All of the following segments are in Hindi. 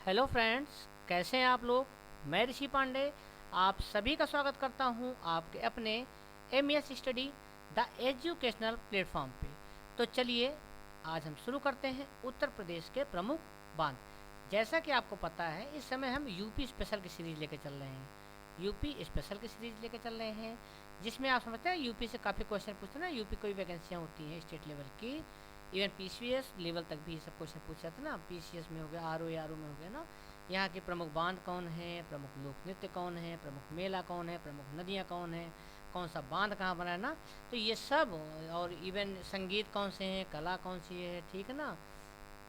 हेलो फ्रेंड्स, कैसे हैं आप लोग। मैं ऋषि पांडे आप सभी का स्वागत करता हूं आपके अपने MS study the educational platform पे। तो चलिए आज हम शुरू करते हैं उत्तर प्रदेश के प्रमुख बांध। जैसा कि आपको पता है, इस समय हम यूपी स्पेशल की सीरीज़ लेके चल रहे हैं। यूपी स्पेशल की सीरीज़ लेके चल रहे हैं जिसमें आप समझते हैं यूपी से काफ़ी क्वेश्चन पूछते हैं ना। यूपी कोई वैकेंसियाँ होती हैं स्टेट लेवल की, इवन पीसीएस लेवल तक भी ये सब क्वेश्चन पूछ जाते हैं ना। पीसीएस में हो गया, आरओ में हो गया ना। यहाँ के प्रमुख बांध कौन है, प्रमुख लोक नृत्य कौन है, प्रमुख मेला कौन है, प्रमुख नदियाँ कौन है, कौन सा बांध कहाँ बना है ना। तो ये सब, और इवन संगीत कौन से हैं, कला कौन सी है, ठीक है ना।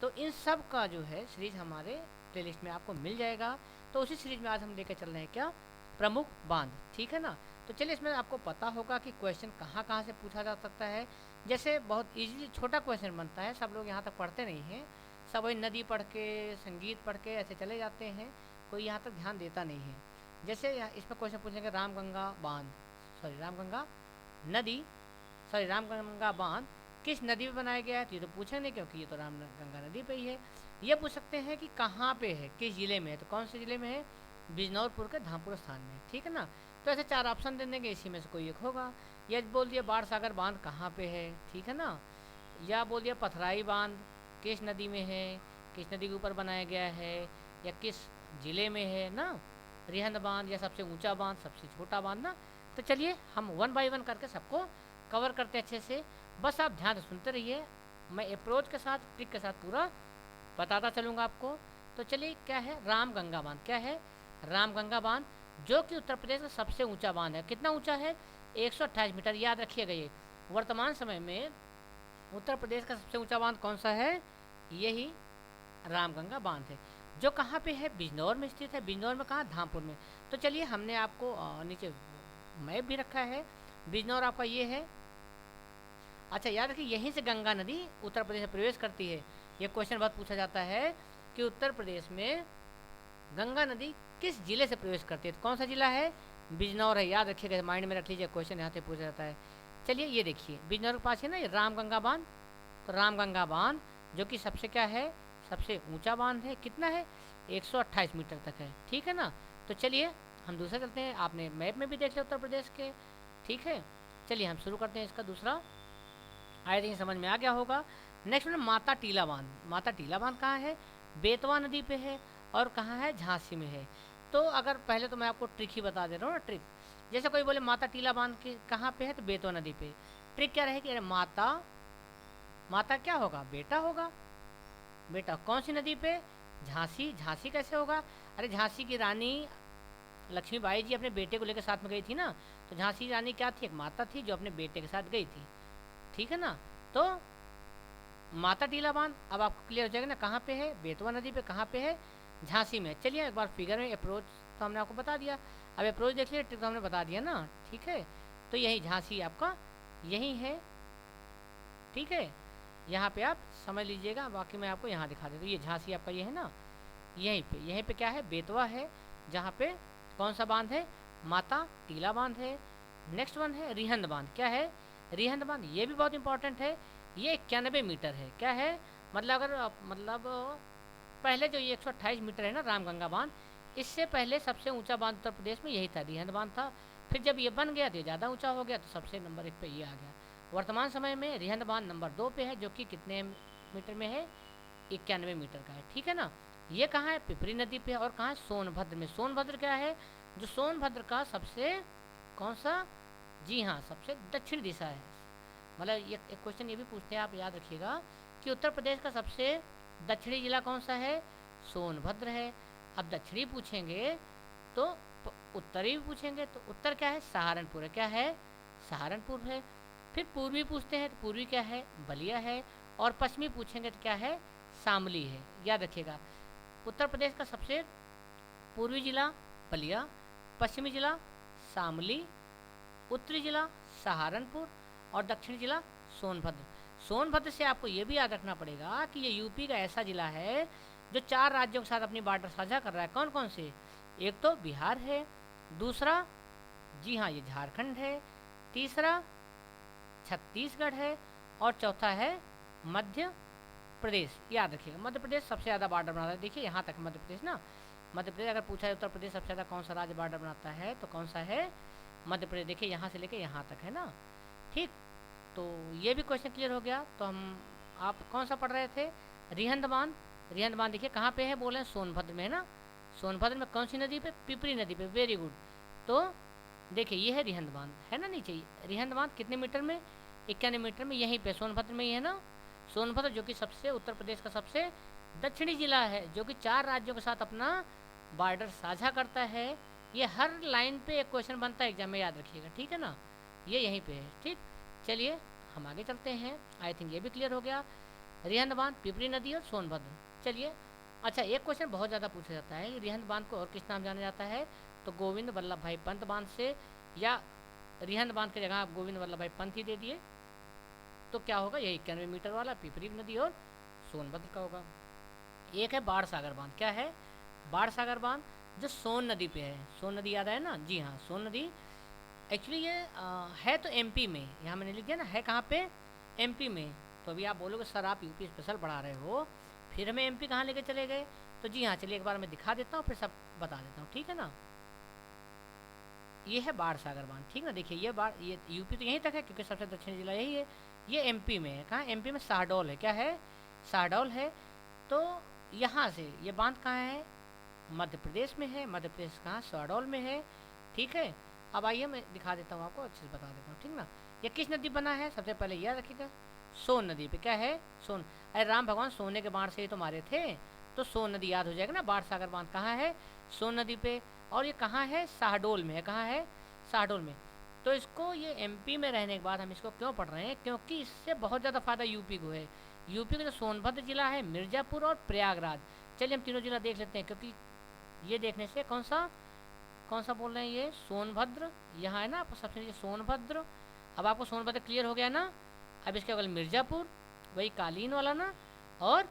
तो इन सब का जो है सीरीज हमारे प्लेलिस्ट में आपको मिल जाएगा। तो उसी सीरीज में आज हम लेकर चल रहे हैं क्या, प्रमुख बांध, ठीक है ना। तो चलिए, इसमें आपको पता होगा कि क्वेश्चन कहाँ कहाँ से पूछा जा सकता है। जैसे बहुत इजीली छोटा क्वेश्चन बनता है, सब लोग यहाँ तक पढ़ते नहीं हैं, सब वही नदी पढ़ के संगीत पढ़ के ऐसे चले जाते हैं, कोई यहाँ तक ध्यान देता नहीं है। जैसे यहाँ इसमें क्वेश्चन पूछेंगे रामगंगा बांध, सॉरी रामगंगा नदी, सॉरी रामगंगा बांध किस नदी में बनाया गया है। तो ये तो पूछे नहीं, क्योंकि ये तो रामगंगा नदी पे ही है। ये पूछ सकते हैं कि कहाँ पे है, किस जिले में है। तो कौन से जिले में है, बिजनौरपुर के धामपुर स्थान में, ठीक है ना। तो ऐसे चार ऑप्शन दे देंगे, इसी में से कोई एक होगा। या बोल दिया बाढ़ सागर बांध कहाँ पे है, ठीक है ना। या बोल दिया पथराई बांध किस नदी में है, किस नदी के ऊपर बनाया गया है, या किस जिले में है ना। रिहंद बांध, या सबसे ऊंचा बांध, सबसे छोटा बांध ना। तो चलिए हम वन बाय वन करके सबको कवर करते हैं अच्छे से। बस आप ध्यान से सुनते रहिए, मैं अप्रोच के साथ ट्रिक के साथ पूरा बताता चलूँगा आपको। तो चलिए, क्या है रामगंगा बांध, क्या है रामगंगा बांध, जो कि उत्तर प्रदेश का सबसे ऊंचा बांध है। कितना ऊंचा है, 128 मीटर। याद रखिएगा, ये वर्तमान समय में उत्तर प्रदेश का सबसे ऊंचा बांध कौन सा है, यही रामगंगा बांध है, जो कहाँ पे है, बिजनौर में स्थित है। बिजनौर में कहाँ, धामपुर में। तो चलिए, हमने आपको नीचे मैप भी रखा है। बिजनौर आपका ये है। अच्छा, याद रखिए, यहीं से गंगा नदी उत्तर प्रदेश में प्रवेश करती है। ये क्वेश्चन बहुत पूछा जाता है कि उत्तर प्रदेश में गंगा नदी किस जिले से प्रवेश करती है। तो कौन सा जिला है, बिजनौर है। याद रखिएगा, माइंड में रख लीजिए, क्वेश्चन यहाँ से पूछा जाता है। चलिए ये देखिए, बिजनौर के पास है ना ये रामगंगा बांध। तो रामगंगा बांध जो कि सबसे क्या है, सबसे ऊंचा बांध है। कितना है, 128 मीटर तक है, ठीक है ना। तो चलिए हम दूसरा चलते हैं। आपने मैप में भी देख लिया उत्तर प्रदेश के, ठीक है। चलिए हम शुरू करते हैं इसका दूसरा। आई थिंक समझ में आ गया होगा। नेक्स्ट में माता टीला बांध। माता टीला बांध कहाँ है, बेतवा नदी पे है, और कहाँ है, झांसी में है। तो अगर पहले तो मैं आपको ट्रिक ही बता दे रहा हूँ ना, ट्रिक। जैसे कोई बोले माता टीला बांध की कहाँ पे है, तो बेतवा नदी पे। ट्रिक क्या रहेगी, अरे माता, माता क्या होगा, बेटा होगा। बेटा कौन सी नदी पे, झांसी। झांसी कैसे होगा, अरे झांसी की रानी लक्ष्मीबाई जी अपने बेटे को लेकर साथ में गई थी ना। तो झांसी रानी क्या थी, एक माता थी जो अपने बेटे के साथ गई थी, ठीक है ना। तो माता टीला बांध अब आपको क्लियर हो जाएगा ना, कहाँ पे है, बेतवा नदी पे, कहाँ पे है, झांसी में। चलिए एक बार फिगर में अप्रोच तो हमने आपको बता दिया, अब अप्रोच देख लिया, ट्रिक तो हमने बता दिया ना, ठीक है। तो यही झांसी आपका यही है, ठीक है। यहाँ पे आप समझ लीजिएगा, बाकी मैं आपको यहाँ दिखा देता हूँ। ये झांसी आपका ये है ना, यहीं पे क्या है, बेतवा है, जहाँ पे कौन सा बांध है, माता टीला बांध है। नेक्स्ट वन है रिहंद बांध, क्या है, रिहंद बांध, ये भी बहुत इंपॉर्टेंट है। ये 91 मीटर है, क्या है, मतलब अगर मतलब पहले जो ये 128 मीटर है ना रामगंगा बांध, इससे पहले सबसे ऊंचा बांध उत्तर प्रदेश में यही था, रिहंद बांध था। फिर जब ये बन गया तो ये ज़्यादा ऊंचा हो गया, तो सबसे नंबर 1 पे ये आ गया। वर्तमान समय में रिहंद बांध नंबर 2 पे है, जो कि कितने मीटर में है, 91 मीटर का है, ठीक है ना। ये कहाँ है, पिपरी नदी पे है, और कहाँ है, सोनभद्र में। सोनभद्र क्या है, जो सोनभद्र का सबसे कौन सा, जी हाँ, सबसे दक्षिण दिशा है। मतलब ये एक क्वेश्चन ये भी पूछते हैं, आप याद रखिएगा, कि उत्तर प्रदेश का सबसे दक्षिणी जिला कौन सा है, सोनभद्र है। अब दक्षिणी पूछेंगे तो उत्तरी भी पूछेंगे, तो उत्तर क्या है, सहारनपुर है, क्या है, सहारनपुर है। फिर पूर्वी पूछते हैं तो पूर्वी क्या है, बलिया है। और पश्चिमी पूछेंगे तो क्या है, शामली है। याद रखिएगा, उत्तर प्रदेश का सबसे पूर्वी जिला बलिया, पश्चिमी जिला शामली, उत्तरी जिला सहारनपुर, और दक्षिणी जिला सोनभद्र। सोनभद्र से आपको ये भी याद रखना पड़ेगा कि ये यूपी का ऐसा जिला है जो 4 राज्यों के साथ अपनी बॉर्डर साझा कर रहा है। कौन कौन से, एक तो बिहार है, दूसरा जी हाँ ये झारखंड है, तीसरा छत्तीसगढ़ है, और चौथा है मध्य प्रदेश, याद रखिएगा मध्य प्रदेश सबसे ज़्यादा बॉर्डर बनाता है। देखिए यहाँ तक मध्य प्रदेश ना, मध्य प्रदेश अगर पूछा है उत्तर प्रदेश सबसे ज़्यादा कौन सा राज्य बॉर्डर बनाता है तो कौन सा है, मध्य प्रदेश। देखिए यहाँ से लेके यहाँ तक है ना, ठीक। तो ये भी क्वेश्चन क्लियर हो गया। तो हम आप कौन सा पढ़ रहे थे, रिहंद बांध। रिहंद बांध देखिए कहाँ पे है, बोले सोनभद्र में है ना, सोनभद्र में कौन सी नदी पे, पिपरी नदी पे, वेरी गुड। तो देखिए ये है रिहंद बांध, है ना नीचे। रिहंद बांध कितने मीटर में, 91 मीटर में, यहीं पे सोनभद्र में ही है ना। सोनभद्र जो कि सबसे उत्तर प्रदेश का सबसे दक्षिणी जिला है, जो कि 4 राज्यों के साथ अपना बॉर्डर साझा करता है। ये हर लाइन पे एक क्वेश्चन बनता है एग्जाम में, याद रखिएगा, ठीक है ना। ये यहीं पे है, ठीक। चलिए हम आगे चलते हैं। आई थिंक ये भी क्लियर हो गया, रिहंद बांध, पिपरी नदी और सोनभद्र। चलिए अच्छा, एक क्वेश्चन बहुत ज़्यादा पूछा जाता है, रिहंद बांध को और किस नाम जाना जाता है, तो गोविंद वल्लभ भाई पंत बांध से, या रिहंद बांध की जगह आप गोविंद वल्लभ भाई पंत ही दे दिए तो क्या होगा, यही 91 मीटर वाला पिपरी नदी और सोनभद्र का होगा। एक है बाढ़ सागर बांध, क्या है, बाढ़ सागर बांध, जो सोन नदी पे है। सोन नदी याद है ना, जी हाँ, सोन नदी। एक्चुअली ये है तो एमपी में, यहाँ मैंने लिख दिया ना, है कहाँ पे, एमपी में। तो अभी आप बोलोगे सर आप यूपी स्पेशल पढ़ा रहे हो, फिर हमें एमपी कहाँ लेके चले गए, तो जी हाँ चलिए एक बार मैं दिखा देता हूँ, फिर सब बता देता हूँ, ठीक है ना। ये है बाढ़ सागर बांध, ठीक ना। देखिए ये बाढ़, ये यूपी तो यहीं तक है क्योंकि सबसे दक्षिणी जिला यही है। ये एमपी में है, कहाँ, एमपी में शाहडोल है, क्या है, शाहडोल है। तो यहाँ से ये बांध कहाँ है, मध्य प्रदेश में है। मध्य प्रदेश कहाँ, शाहडोल में है, ठीक है। अब आइए मैं दिखा देता हूँ आपको, अच्छे से बता देता हूँ, ठीक ना। ये किस नदी बना है, सबसे पहले याद रखिएगा, सोन नदी पे, क्या है, सोन। अरे राम भगवान सोने के बाढ़ से ही तो मारे थे, तो सोन नदी याद हो जाएगा ना। बाढ़ सागर बांध कहाँ है, सोन नदी पे। और ये कहाँ है, शाहडोल में है, कहाँ है, शाहडोल में। तो इसको, ये एमपी में रहने के बाद हम इसको क्यों पढ़ रहे हैं, क्योंकि इससे बहुत ज़्यादा फायदा यूपी को है। यूपी का जो सोनभद्र जिला है, मिर्ज़ापुर और प्रयागराज। चलिए हम तीनों जिला देख लेते हैं, क्योंकि ये देखने से कौन सा बोल रहे हैं, ये सोनभद्र, यहाँ है ना आपको सबसे नीचे सोनभद्र। अब आपको सोनभद्र क्लियर हो गया ना। अब इसके बगल मिर्ज़ापुर, वही कालीन वाला ना, और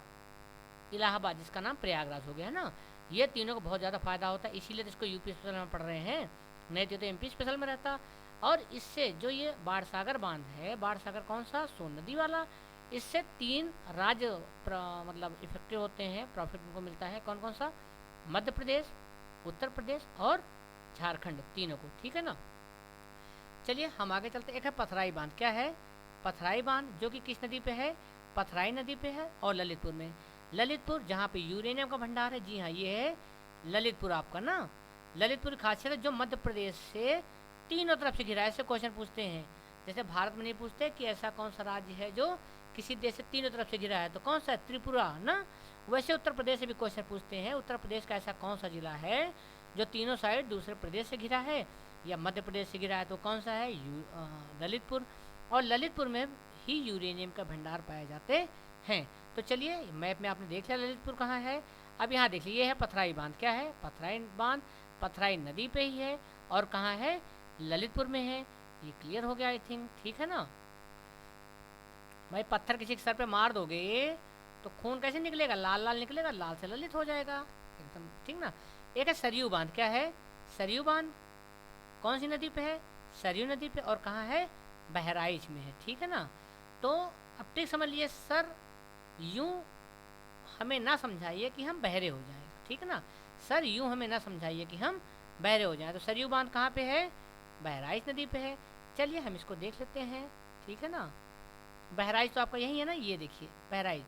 इलाहाबाद जिसका नाम प्रयागराज हो गया है ना। ये तीनों को बहुत ज़्यादा फायदा होता है, इसीलिए तो इसको यूपी स्पेशल में पढ़ रहे हैं, नहीं तो एमपी स्पेशल में रहता। और इससे जो ये बाढ़ सागर बांध है, बाढ़ सागर कौन सा, सोन नदी वाला, इससे 3 राज्य मतलब इफेक्टिव होते हैं, प्रॉफिट उनको मिलता है। कौन कौन सा, मध्य प्रदेश, उत्तर प्रदेश और झारखंड, तीनों को, ठीक है ना। चलिए हम आगे चलते। एक है पथराई बांध, क्या है, पथराई बांध, जो कि किस नदी पे है, पथराई नदी पे है और ललितपुर में। ललितपुर जहाँ पे यूरेनियम का भंडार है, जी हाँ ये है ललितपुर आपका ना। ललितपुर की खासियत है जो मध्य प्रदेश से तीनों तरफ से घिरा है। ऐसे क्वेश्चन पूछते हैं, जैसे भारत में नहीं पूछते कि ऐसा कौन सा राज्य है जो किसी देश से तीनों तरफ से घिरा है, तो कौन सा है, त्रिपुरा ना। वैसे उत्तर प्रदेश से भी क्वेश्चन पूछते हैं, उत्तर प्रदेश का ऐसा कौन सा जिला है जो तीनों साइड दूसरे प्रदेश से घिरा है, या मध्य प्रदेश से घिरा है, तो कौन सा है, ललितपुर। और ललितपुर में ही यूरेनियम का भंडार पाए जाते हैं। तो चलिए मैप में आपने देख लिया ललितपुर कहाँ है। अब यहाँ देख लीजिए, ये है पथराई बांध, क्या है, पथराई बांध, पथराई नदी पे ही है और कहाँ है, ललितपुर में है। ये क्लियर हो गया आई थिंक, ठीक है ना। भाई पत्थर किसी के सर पे मार दोगे तो खून कैसे निकलेगा, लाल लाल निकलेगा, लाल से ललित हो जाएगा एकदम, ठीक ना। एक है सरयू बांध, क्या है, सरयू बांध, कौन सी नदी पे है, सरयू नदी पे, और कहाँ है, बहराइच में है, ठीक है ना। तो अब ठीक समझ लिए, सर यूं हमें ना समझाइए कि हम बहरे हो जाएं, ठीक है ना। सर यूं हमें ना समझाइए कि हम बहरे हो जाएं। तो सरयू बांध कहाँ पे है, बहराइच नदी पे है। चलिए हम इसको देख लेते हैं, ठीक है ना। बहराइच तो आपका यही है ना, ये देखिए बहराइच।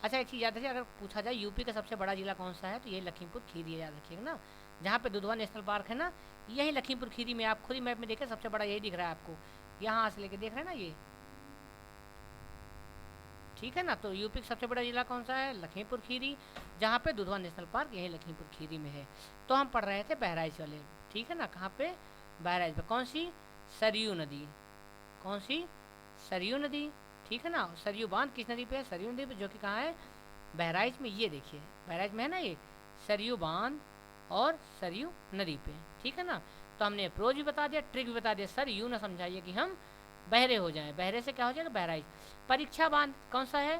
अच्छा एक चीज़ याद रखिए, अगर पूछा जाए यूपी का सबसे बड़ा जिला कौन सा है, तो ये लखीमपुर खीरी, याद रखिएगा ना। जहाँ पे दुधवा नेशनल पार्क है ना, यही लखीमपुर खीरी में, आप खुद ही मैप में देखें सबसे बड़ा यही दिख रहा है आपको, यहाँ से लेके देख रहे हैं ना ये, ठीक है ना। तो यूपी का सबसे बड़ा जिला कौन सा है, लखीमपुर खीरी, जहाँ पे दुधवा नेशनल पार्क यही लखीमपुर खीरी में है। तो हम पढ़ रहे थे बहराइच वाले, ठीक है ना। कहाँ पे, बहराइच पे, कौन सी, सरयू नदी, कौन सी, सरयू नदी, ठीक है ना। सरयू बांध किस नदी पे है, सरयू नदी पे, जो कि कहाँ है, बहराइच में। ये देखिए बहराइच में है ना ये सरयू बांध और सरयू नदी पे, ठीक है ना। तो हमने अप्रोच भी बता दिया, ट्रिक भी बता दिया। सर यूँ ना समझाइए कि हम बहरे हो जाएं, बहरे से क्या हो जाएगा, बहराइच। परीक्षा बांध कौन सा है,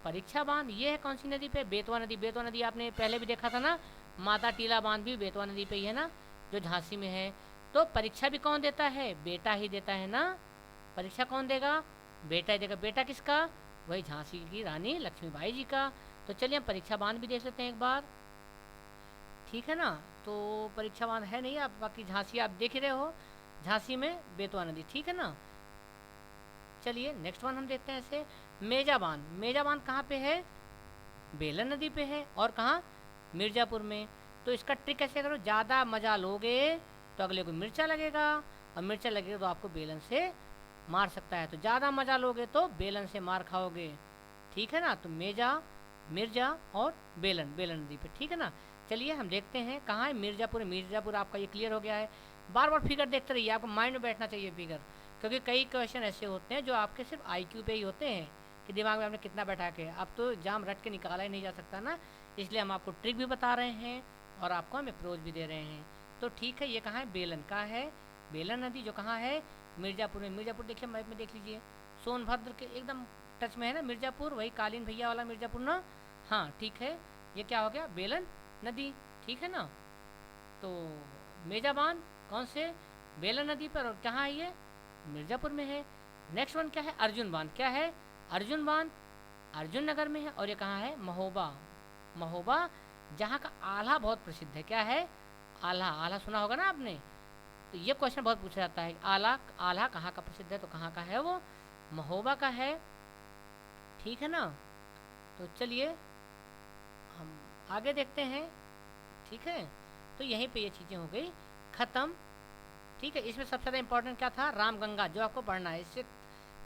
परीक्षा बांध, ये है कौन सी नदी पे, बेतवा नदी। बेतवा नदी आपने पहले भी देखा था ना, माता टीला बांध भी बेतवा नदी पे ही है ना, जो झांसी में है। तो परीक्षा भी कौन देता है, बेटा ही देता है ना। परीक्षा कौन देगा, बेटा ही देगा। बेटा किसका, वही झांसी की रानी लक्ष्मीबाई जी का। तो चलिए हम परीक्षा बांध भी देख लेते हैं एक बार, ठीक है ना। तो परीक्षा बांध है नहीं, आप बाकी झांसी आप देख ही रहे हो, झांसी में बेतवा नदी, ठीक है ना। चलिए नेक्स्ट वन हम देखते हैं ऐसे, मेजा बांध। मेजा बांध कहाँ पे है? बेलन नदी पे है। और कहाँ? मिर्ज़ापुर में। तो इसका ट्रिक कैसे करो, ज़्यादा मज़ा लोगे तो अगले को मिर्चा लगेगा, और मिर्चा लगेगा तो आपको बेलन से मार सकता है। तो ज़्यादा मज़ा लोगे तो बेलन से मार खाओगे, ठीक है ना। तो मेजा, मिर्जा और बेलन, बेलन नदी पे, ठीक है ना। चलिए हम देखते हैं कहाँ है मिर्ज़ापुर। मिर्ज़ापुर आपका ये क्लियर हो गया है। बार बार फिगर देखते रहिए, आपको माइंड में बैठना चाहिए फिगर, क्योंकि कई क्वेश्चन ऐसे होते हैं जो आपके सिर्फ आईक्यू पे ही होते हैं कि दिमाग में आपने कितना बैठा के। अब तो एग्जाम रट के निकाला ही नहीं जा सकता ना, इसलिए हम आपको ट्रिक भी बता रहे हैं और आपको हम अप्रोच भी दे रहे हैं। तो ठीक है, ये कहाँ है? बेलन का है। बेलन नदी जो कहाँ है? मिर्ज़ापुर में। मिर्ज़ापुर देखिए मैप में देख लीजिए, सोनभद्र के एकदम टच में है ना मिर्ज़ापुर, वही कालीन भैया वाला मिर्ज़ापुर ना। हाँ ठीक है, ये क्या हो गया? बेलन नदी, ठीक है ना। तो मेजा बांध कौन से? बेलन नदी पर। और कहाँ है ये? मिर्ज़ापुर में है। नेक्स्ट वन क्या है? अर्जुन बांध। क्या है? अर्जुन बांध अर्जुन नगर में है। और ये कहाँ है? महोबा। महोबा, जहाँ का आल्हा बहुत प्रसिद्ध है। क्या है? आल्हा। आल्हा सुना होगा ना आपने। तो ये क्वेश्चन बहुत पूछा जाता है, आल्हा, आल्हा कहाँ का प्रसिद्ध है? तो कहाँ का है वो? महोबा का है, ठीक है ना। तो चलिए हम आगे देखते हैं, ठीक है। तो यहीं पे ये चीज़ें हो गई ख़त्म, ठीक है। इसमें सबसे ज़्यादा इंपॉर्टेंट क्या था? रामगंगा, जो आपको पढ़ना है। इससे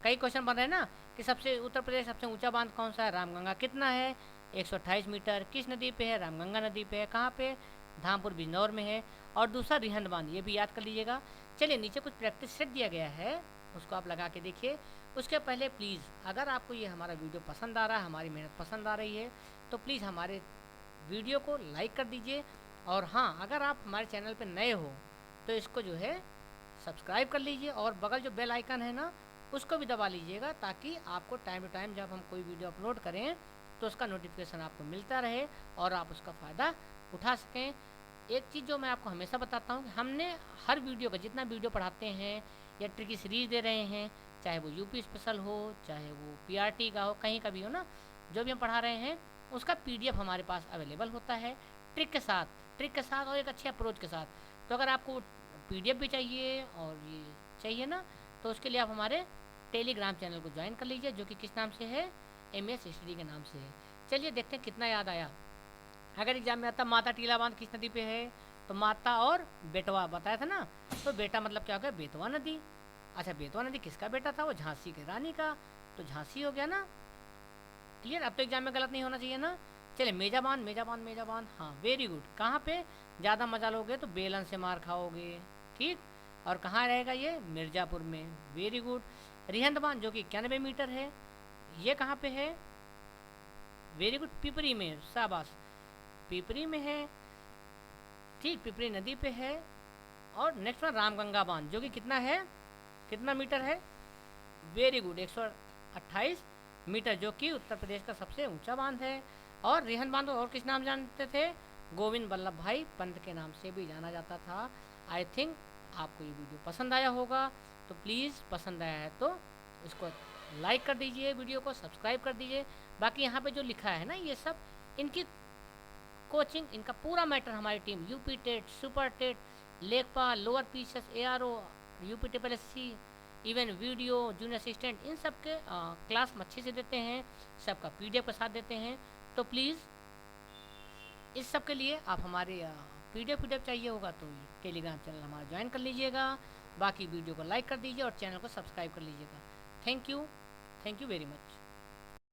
कई क्वेश्चन बन रहे हैं ना कि सबसे उत्तर प्रदेश सबसे ऊंचा बांध कौन सा है? रामगंगा। कितना है? 128 मीटर। किस नदी पे है? रामगंगा नदी पे है। कहाँ पे? धामपुर बिजनौर में है। और दूसरा रिहंद बांध, ये भी याद कर लीजिएगा। चलिए नीचे कुछ प्रैक्टिस सेट दिया गया है, उसको आप लगा के देखिए। उसके पहले प्लीज़, अगर आपको ये हमारा वीडियो पसंद आ रहा है, हमारी मेहनत पसंद आ रही है, तो प्लीज़ हमारे वीडियो को लाइक कर दीजिए। और हाँ, अगर आप हमारे चैनल पर नए हो तो इसको जो है सब्सक्राइब कर लीजिए, और बगल जो बेल आइकन है ना उसको भी दबा लीजिएगा, ताकि आपको टाइम टू टाइम जब हम कोई वीडियो अपलोड करें तो उसका नोटिफिकेशन आपको मिलता रहे और आप उसका फ़ायदा उठा सकें। एक चीज़ जो मैं आपको हमेशा बताता हूँ, हमने हर वीडियो का, जितना वीडियो पढ़ाते हैं या ट्रिकी सीरीज़ दे रहे हैं, चाहे वो यूपी स्पेशल हो, चाहे वो पीआरटी का हो, कहीं का भी हो ना, जो भी हम पढ़ा रहे हैं उसका पीडीएफ हमारे पास अवेलेबल होता है, ट्रिक के साथ, ट्रिक के साथ और एक अच्छे अप्रोच के साथ। तो अगर आपको पीडीएफ भी चाहिए और ये चाहिए ना, तो उसके लिए आप हमारे टेलीग्राम चैनल को ज्वाइन कर लीजिए, जो कि किस नाम से है? एमएस हिस्ट्री के नाम से है। चलिए देखते हैं कितना याद आया। अगर एग्जाम में आता माता टीला बांध किस नदी पे है, तो माता और बेटवा बताया था ना। तो बेटा मतलब क्या हो गया? बेतवा नदी। अच्छा, बेतवा नदी किसका बेटा था? वो झांसी की रानी का। तो झांसी हो गया ना। क्लियर? अब तो एग्जाम में गलत नहीं होना चाहिए ना। चलिए मेजा बांध, मेजा बांध, मेजा बांध, हाँ वेरी गुड। कहाँ पे ज़्यादा मजा लोगे तो बेलन से मार खाओगे, ठीक। और कहाँ रहेगा ये? मिर्ज़ापुर में, वेरी गुड। रिहंद बांध जो कि 91 मीटर है, ये कहाँ पे है? वेरी गुड, पिपरी में, शाबाश, पिपरी में है, ठीक, पिपरी नदी पे है। और नेक्स्ट वन रामगंगा बांध, जो कि कितना है? कितना मीटर है? वेरी गुड, 128 मीटर, जो कि उत्तर प्रदेश का सबसे ऊंचा बांध है। और रिहंद बांध और किस नाम जानते थे? गोविंद बल्लभ भाई पंत के नाम से भी जाना जाता था। आई थिंक आपको ये वीडियो पसंद आया होगा, तो प्लीज़ पसंद आया है तो इसको लाइक कर दीजिए, वीडियो को सब्सक्राइब कर दीजिए। बाकी यहाँ पे जो लिखा है ना, ये सब इनकी कोचिंग, इनका पूरा मैटर हमारी team UP TET, super TET, Lekhpal, lower PCS, ARO, UP triple SC, even video, junior assistant, इन सब के क्लास हम अच्छे से देते हैं, सबका पीडीएफ के साथ देते हैं। तो प्लीज़ इस सब के लिए आप हमारे पीडीएफ चाहिए होगा तो टेलीग्राम चैनल हमारा ज्वाइन कर लीजिएगा। बाकी वीडियो को लाइक कर दीजिए और चैनल को सब्सक्राइब कर लीजिएगा। Thank you very much.